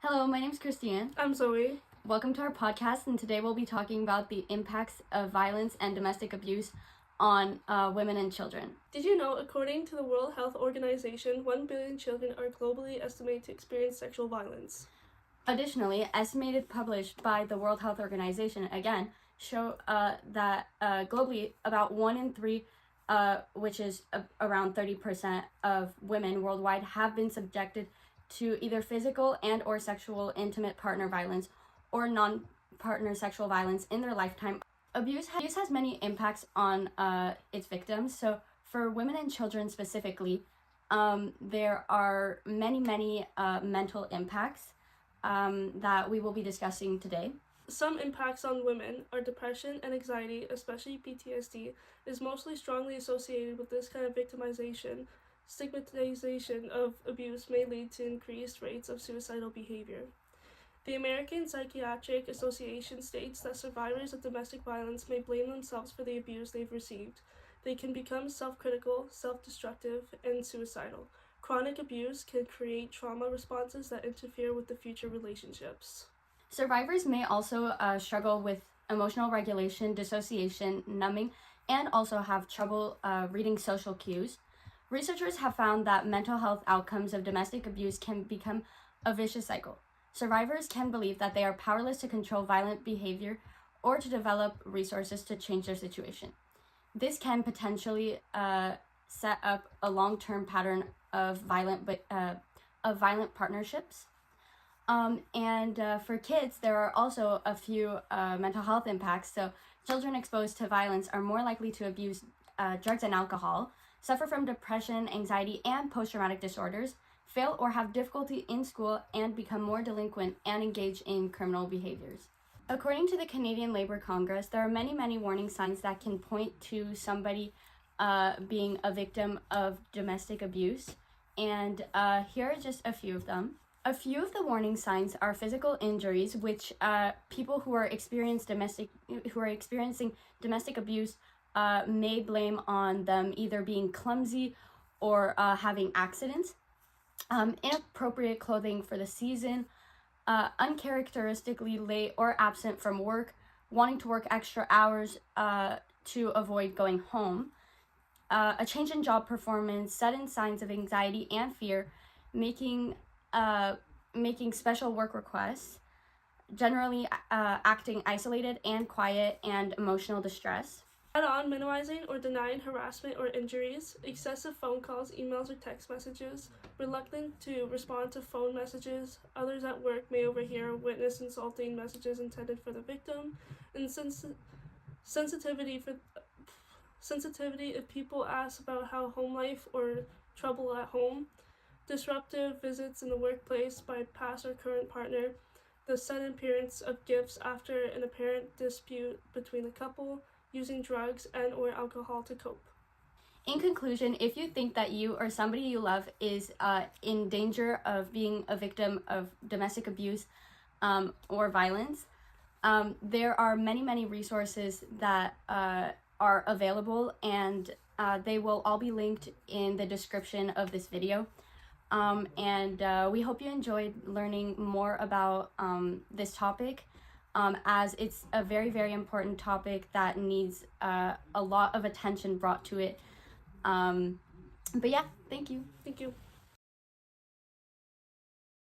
Hello, my name is Christiane. I'm Zoe. Welcome to our podcast, and today we'll be talking about the impacts of violence and domestic abuse on women and children. Did you know, according to the World Health Organization, 1 billion children are globally estimated to experience sexual violence? Additionally, estimated published by the World Health Organization, again, show that globally about 1 in 3, which is around 30% of women worldwide, have been subjected to either physical and or sexual intimate partner violence or non-partner sexual violence in their lifetime. Abuse has many impacts on its victims. So for women and children specifically, there are many mental impacts that we will be discussing today. Some impacts on women are depression and anxiety, especially PTSD, is mostly strongly associated with this kind of victimization. Stigmatization of abuse may lead to increased rates of suicidal behavior. The American Psychiatric Association states that survivors of domestic violence may blame themselves for the abuse they've received. They can become self-critical, self-destructive, and suicidal. Chronic abuse can create trauma responses that interfere with the future relationships. Survivors may also struggle with emotional regulation, dissociation, numbing, and also have trouble reading social cues. Researchers have found that mental health outcomes of domestic abuse can become a vicious cycle. Survivors can believe that they are powerless to control violent behavior or to develop resources to change their situation. This can potentially set up a long-term pattern of violent partnerships. For kids, there are also a few mental health impacts. So children exposed to violence are more likely to abuse drugs and alcohol, suffer from depression, anxiety, and post-traumatic disorders, fail or have difficulty in school, and become more delinquent and engage in criminal behaviors. According to the Canadian Labour Congress, there are many warning signs that can point to somebody being a victim of domestic abuse, and here are just a few of them. A few of the warning signs are physical injuries, which people who are experiencing domestic abuse may blame on them either being clumsy or having accidents. Inappropriate clothing for the season, uncharacteristically late or absent from work, wanting to work extra hours to avoid going home, a change in job performance, sudden signs of anxiety and fear, making special work requests, generally acting isolated and quiet, and emotional distress. Add on minimizing or denying harassment or injuries, excessive phone calls, emails, or text messages, reluctant to respond to phone messages, others at work may overhear or witness insulting messages intended for the victim, and sensitivity if people ask about how home life or trouble at home, disruptive visits in the workplace by past or current partner, the sudden appearance of gifts after an apparent dispute between the couple, using drugs and or alcohol to cope. In conclusion, if you think that you or somebody you love is in danger of being a victim of domestic abuse or violence, there are many resources that are available, and they will all be linked in the description of this video. We hope you enjoyed learning more about this topic, as it's a very important topic that needs a lot of attention brought to it. But yeah, thank you. Thank you.